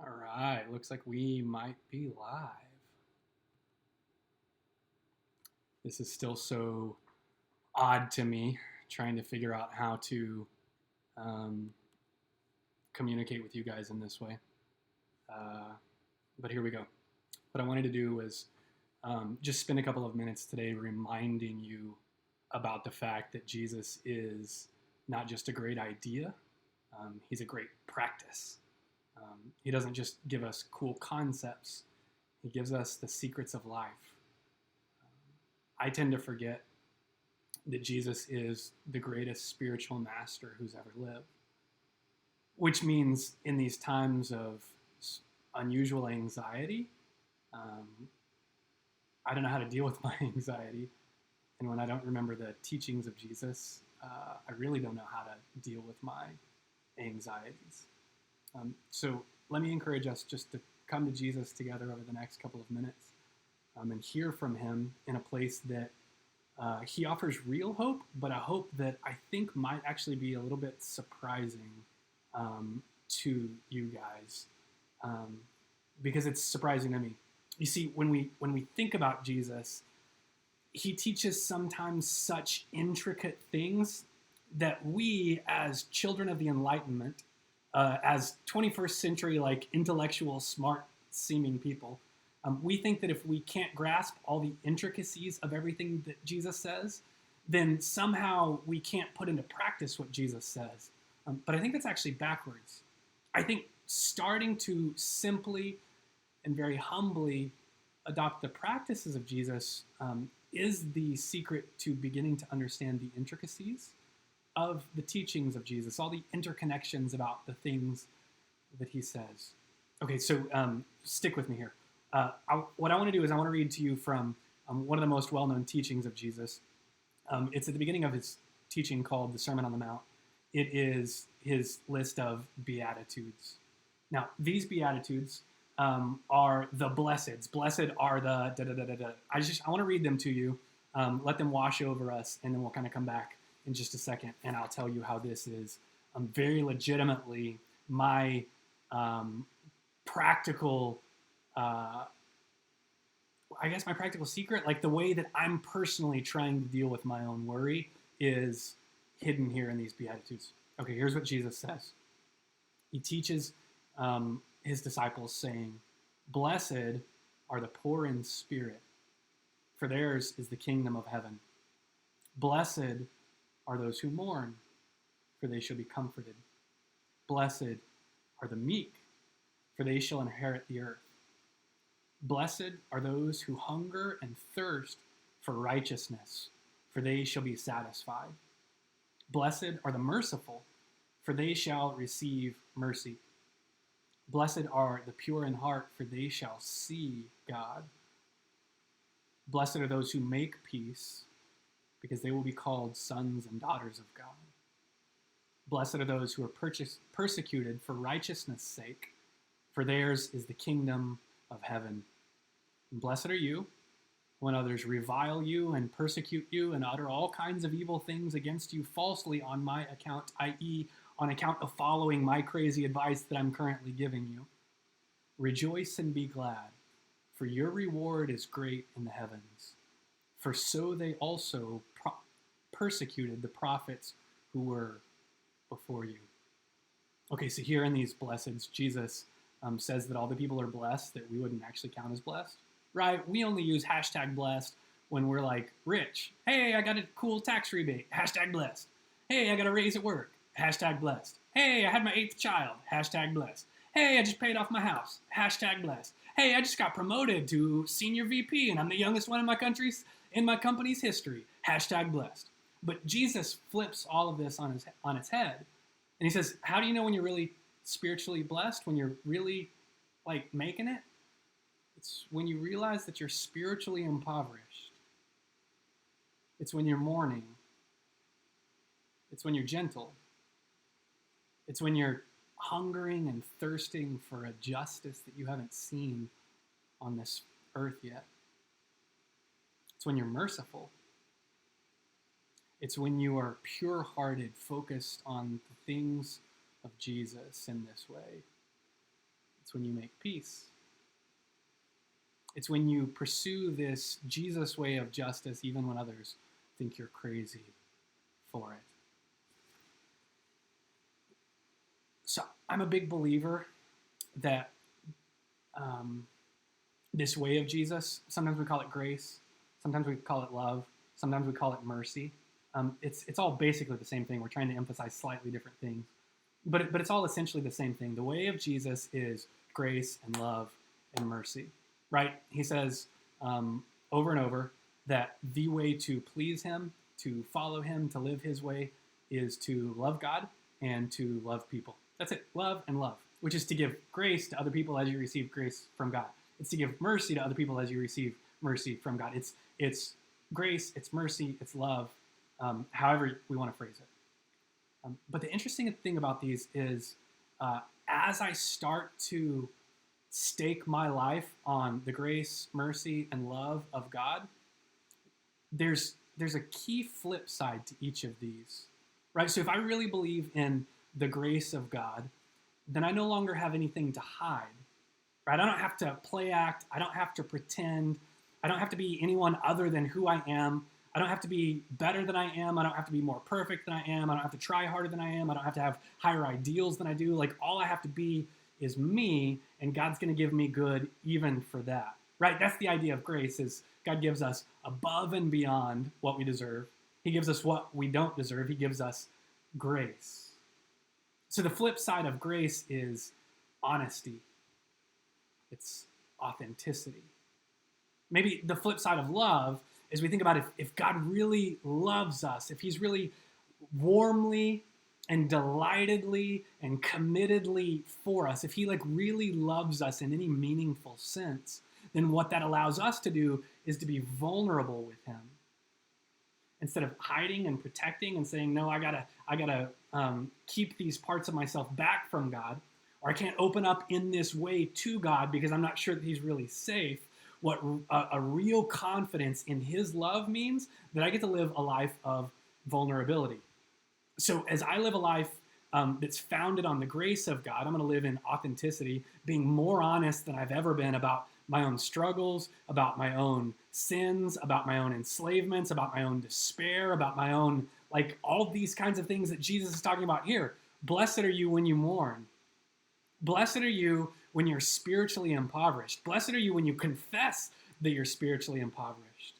All right, looks like we might be live. This is still so odd to me, trying to figure out how to um, communicate with you guys in this way. Uh, but here we go. What I wanted to do was just spend a couple of minutes today reminding you about the fact that Jesus is not just a great idea, he's a great practice. He doesn't just give us cool concepts, he gives us the secrets of life. I tend to forget that Jesus is the greatest spiritual master who's ever lived, which means in these times of unusual anxiety, um, I don't know how to deal with my anxiety. And when I don't remember the teachings of Jesus, I really don't know how to deal with my anxieties. So let me encourage us just to come to Jesus together over the next couple of minutes and hear from him in a place that he offers real hope, but a hope that I think might actually be a little bit surprising to you guys, um, because it's surprising to me. You see, when we think about Jesus, he teaches sometimes such intricate things that we, as children of the Enlightenment, as 21st century like intellectual, smart seeming people, we think that if we can't grasp all the intricacies of everything that Jesus says, then somehow we can't put into practice what Jesus says. But I think that's actually backwards. I think starting to simply and very humbly adopt the practices of Jesus is the secret to beginning to understand the intricacies of the teachings of Jesus, all the interconnections about the things that he says. Okay, so stick with me here. What I want to do is I want to read to you from one of the most well-known teachings of Jesus. It's at the beginning of his teaching called the Sermon on the Mount. It is his list of beatitudes. Now, these beatitudes are the blesseds. Blessed are the da da da da da. I want to read them to you. Let them wash over us, and then we'll kind of come back in just a second, and I'll tell you how this is very legitimately my practical I guess my practical secret, like the way that I'm personally trying to deal with my own worry, is hidden here in these Beatitudes. Okay, here's what Jesus says. He teaches his disciples, saying, "Blessed are the poor in spirit, for theirs is the kingdom of heaven. Blessed are those who mourn, for they shall be comforted. Blessed are the meek, for they shall inherit the earth. Blessed are those who hunger and thirst for righteousness, for they shall be satisfied. Blessed are the merciful, for they shall receive mercy. Blessed are the pure in heart, for they shall see God. Blessed are those who make peace, because they will be called sons and daughters of God. Blessed are those who are persecuted for righteousness' sake, for theirs is the kingdom of heaven. And blessed are you when others revile you and persecute you and utter all kinds of evil things against you falsely on my account, i.e., on account of following my crazy advice that I'm currently giving you. Rejoice and be glad, for your reward is great in the heavens. For so they also persecuted the prophets who were before you." Okay, so here in these blesseds, Jesus says that all the people are blessed that we wouldn't actually count as blessed, right? We only use hashtag blessed when we're like rich. Hey, I got a cool tax rebate. Hashtag blessed. Hey, I got a raise at work. Hashtag blessed. Hey, I had my 8th child. Hashtag blessed. Hey, I just paid off my house. Hashtag blessed. Hey, I just got promoted to senior VP and I'm the youngest one in my company's history. Hashtag blessed. But Jesus flips all of this on its head. And he says, how do you know when you're really spiritually blessed, when you're really like making it? It's when you realize that you're spiritually impoverished. It's when you're mourning. It's when you're gentle. It's when you're hungering and thirsting for a justice that you haven't seen on this earth yet. It's when you're merciful. It's when you are pure-hearted, focused on the things of Jesus in this way. It's when you make peace. It's when you pursue this Jesus way of justice, even when others think you're crazy for it. So I'm a big believer that this way of Jesus, sometimes we call it grace, sometimes we call it love, sometimes we call it mercy. It's all basically the same thing. We're trying to emphasize slightly different things, but it's all essentially the same thing. The way of Jesus is grace and love and mercy, right? He says over and over that the way to please him, to follow him, to live his way is to love God and to love people. That's it, love and love, which is to give grace to other people as you receive grace from God. It's to give mercy to other people as you receive mercy from God. It's grace, it's mercy, it's love, however we want to phrase it. But the interesting thing about these is as I start to stake my life on the grace, mercy, and love of God, there's a key flip side to each of these, right? So if I really believe in the grace of God, then I no longer have anything to hide, right? I don't have to play act. I don't have to pretend. I don't have to be anyone other than who I am. I don't have to be better than I am. I don't have to be more perfect than I am. I don't have to try harder than I am. I don't have to have higher ideals than I do. Like, all I have to be is me, and God's going to give me good even for that, right? That's the idea of grace, is God gives us above and beyond what we deserve. He gives us what we don't deserve. He gives us grace. So the flip side of grace is honesty. It's authenticity. Maybe the flip side of love is we think about if God really loves us, if he's really warmly and delightedly and committedly for us, if he like really loves us in any meaningful sense, then what that allows us to do is to be vulnerable with him. Instead of hiding and protecting and saying, no, I gotta keep these parts of myself back from God, or I can't open up in this way to God because I'm not sure that he's really safe. What a real confidence in his love means that I get to live a life of vulnerability. So as I live a life that's founded on the grace of God, I'm going to live in authenticity, being more honest than I've ever been about my own struggles, about my own sins, about my own enslavements, about my own despair, about my own, like, all of these kinds of things that Jesus is talking about here. Blessed are you when you mourn. Blessed are you when you're spiritually impoverished. Blessed are you when you confess that you're spiritually impoverished.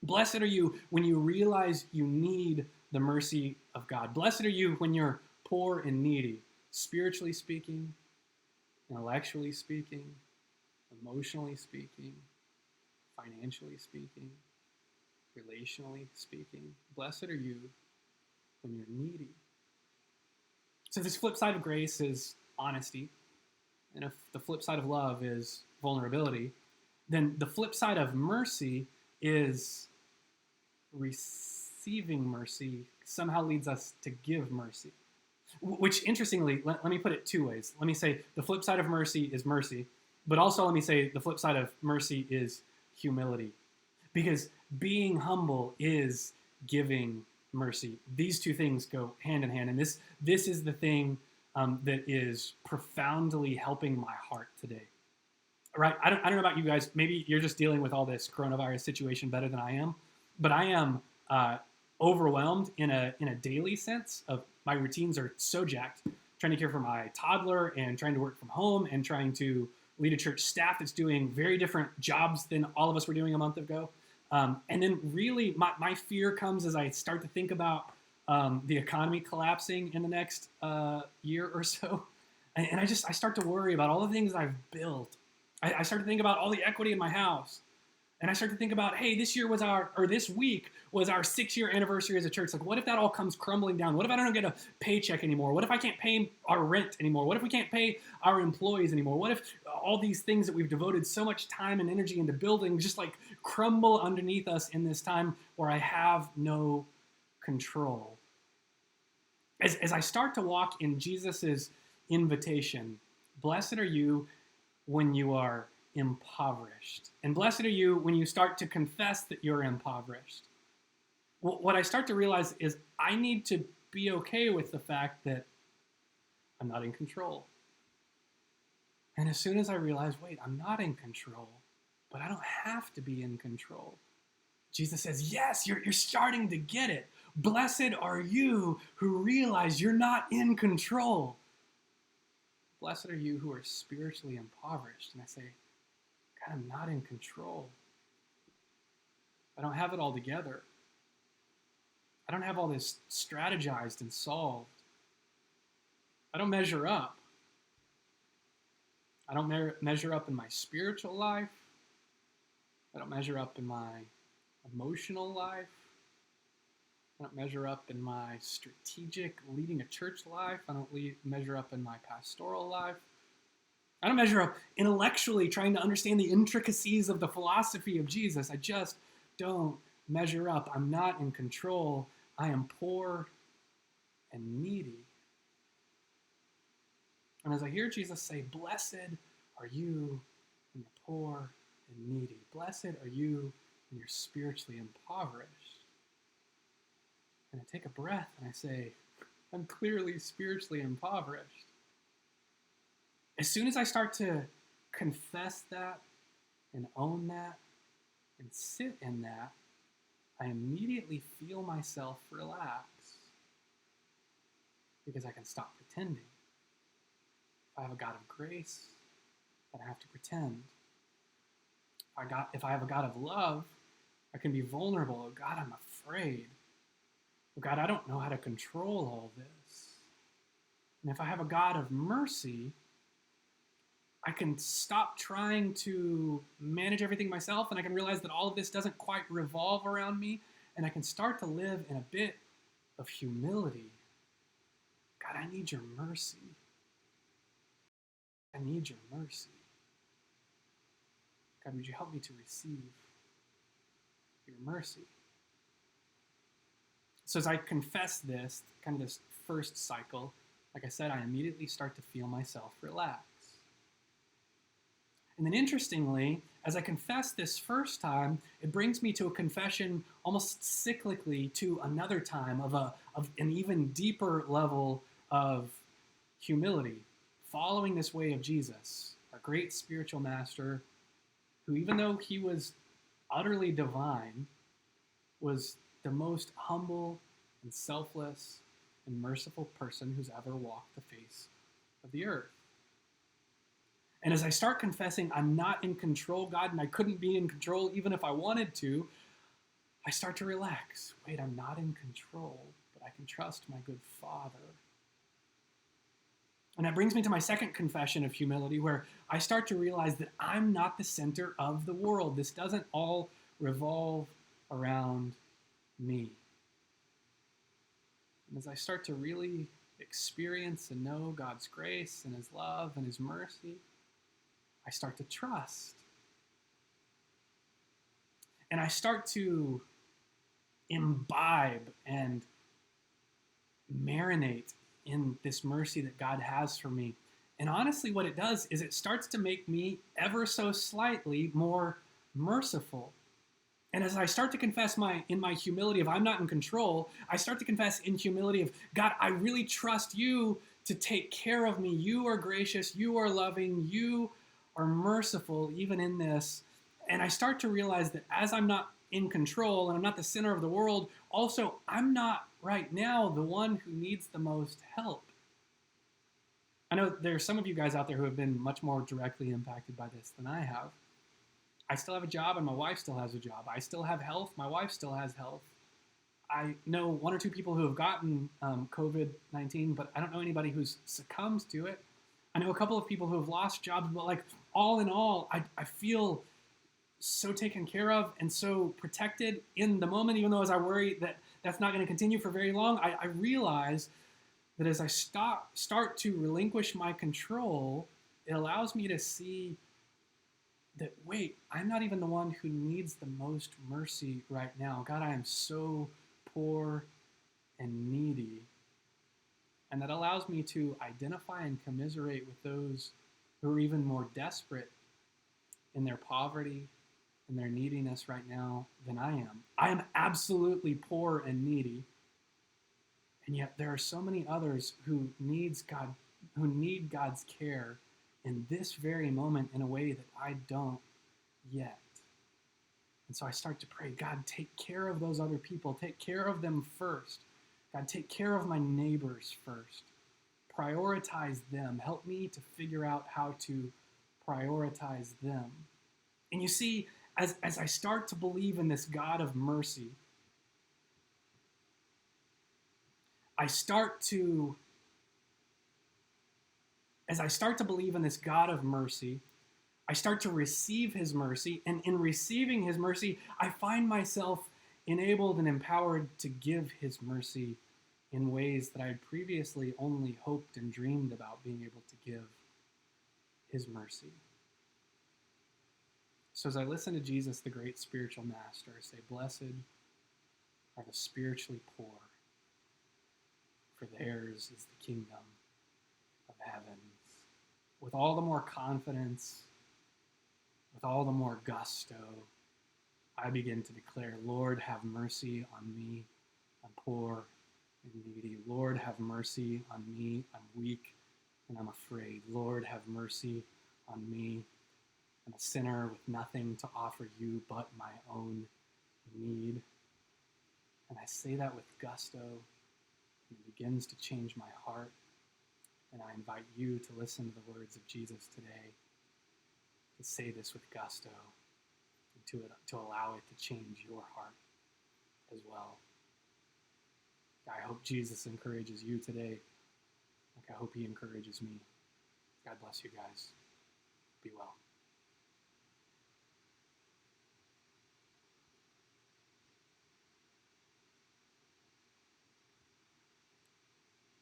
Blessed are you when you realize you need the mercy of God. Blessed are you when you're poor and needy, spiritually speaking, intellectually speaking, emotionally speaking, financially speaking, relationally speaking. Blessed are you when you're needy. So this flip side of grace is honesty. And if the flip side of love is vulnerability, then the flip side of mercy is receiving mercy somehow leads us to give mercy. Which, interestingly, let me put it two ways. Let me say the flip side of mercy is mercy, but also let me say the flip side of mercy is humility. Because being humble is giving mercy. These two things go hand in hand, and this is the thing that is profoundly helping my heart today. Right? I don't know about you guys. Maybe you're just dealing with all this coronavirus situation better than I am, but I am overwhelmed in a daily sense. Of my routines are so jacked. Trying to care for my toddler and trying to work from home and trying to lead a church staff that's doing very different jobs than all of us were doing a month ago. And then really my fear comes as I start to think about the economy collapsing in the next year or so. And I start to worry about all the things I've built. I start to think about all the equity in my house. And I start to think about, hey, this week was our 6-year anniversary as a church. Like, what if that all comes crumbling down? What if I don't get a paycheck anymore? What if I can't pay our rent anymore? What if we can't pay our employees anymore? What if all these things that we've devoted so much time and energy into building just like crumble underneath us in this time where I have no control? As I start to walk in Jesus's invitation, blessed are you when you are impoverished. And blessed are you when you start to confess that you're impoverished. What I start to realize is I need to be okay with the fact that I'm not in control. And as soon as I realize, wait, I'm not in control, but I don't have to be in control. Jesus says, yes, you're starting to get it. Blessed are you who realize you're not in control. Blessed are you who are spiritually impoverished. And I say, God, I'm not in control. I don't have it all together. I don't have all this strategized and solved. I don't measure up. I don't measure up in my spiritual life. I don't measure up in my emotional life. I don't measure up in my strategic leading a church life. I don't measure up in my pastoral life. I don't measure up intellectually trying to understand the intricacies of the philosophy of Jesus. I just don't measure up. I'm not in control. I am poor and needy. And as I hear Jesus say, blessed are you when you're poor and needy. Blessed are you when you're spiritually impoverished. And I take a breath and I say, I'm clearly spiritually impoverished. As soon as I start to confess that and own that and sit in that, I immediately feel myself relax because I can stop pretending. If I have a God of grace, I don't have to pretend. If I have a God of love, I can be vulnerable. Oh God, I'm afraid. Oh God, I don't know how to control all this. And if I have a God of mercy, I can stop trying to manage everything myself, and I can realize that all of this doesn't quite revolve around me, and I can start to live in a bit of humility. God, I need your mercy. I need your mercy. God, would you help me to receive your mercy? So as I confess this, kind of this first cycle, like I said, I immediately start to feel myself relax. And then interestingly, as I confess this first time, it brings me to a confession almost cyclically to another time of an even deeper level of humility, following this way of Jesus, our great spiritual master, who even though he was utterly divine, was the most humble and selfless and merciful person who's ever walked the face of the earth. And as I start confessing, I'm not in control, God, and I couldn't be in control even if I wanted to, I start to relax. Wait, I'm not in control, but I can trust my good Father. And that brings me to my second confession of humility, where I start to realize that I'm not the center of the world. This doesn't all revolve around me. And as I start to really experience and know God's grace and his love and his mercy, I start to trust. And I start to imbibe and marinate in this mercy that God has for me. And honestly, what it does is it starts to make me ever so slightly more merciful. And as I start to confess in my humility of I'm not in control, I start to confess in humility of God, I really trust you to take care of me. You are gracious, you are loving, you are merciful even in this. And I start to realize that as I'm not in control and I'm not the center of the world, also I'm not right now the one who needs the most help. I know there are some of you guys out there who have been much more directly impacted by this than I have. I still have a job and my wife still has a job. I still have health. My wife still has health. I know one or two people who have gotten COVID-19, but I don't know anybody who's succumbed to it. I know a couple of people who have lost jobs, but like all in all, I feel so taken care of and so protected in the moment, even though as I worry that that's not going to continue for very long, I realize that as I start to relinquish my control, it allows me to see that, wait, I'm not even the one who needs the most mercy right now. God, I am so poor and needy. And that allows me to identify and commiserate with those who are even more desperate in their poverty and their neediness right now than I am. I am absolutely poor and needy. And yet there are so many others who need God's care in this very moment in a way that I don't yet. And so I start to pray, God, take care of those other people. Take care of them first. God, take care of my neighbors first. Prioritize them. Help me to figure out how to prioritize them. And you see, as I start to believe in this God of mercy, as I start to believe in this God of mercy, I start to receive his mercy. And in receiving his mercy, I find myself enabled and empowered to give his mercy in ways that I had previously only hoped and dreamed about being able to give his mercy. So as I listen to Jesus, the great spiritual master, say, blessed are the spiritually poor, for theirs is the kingdom of heaven. With all the more confidence, with all the more gusto, I begin to declare, Lord, have mercy on me. I'm poor and needy. Lord, have mercy on me. I'm weak and I'm afraid. Lord, have mercy on me. I'm a sinner with nothing to offer you but my own need. And I say that with gusto, and it begins to change my heart. And I invite you to listen to the words of Jesus today, to say this with gusto, and to allow it to change your heart as well. I hope Jesus encourages you today, like I hope he encourages me. God bless you guys. Be well.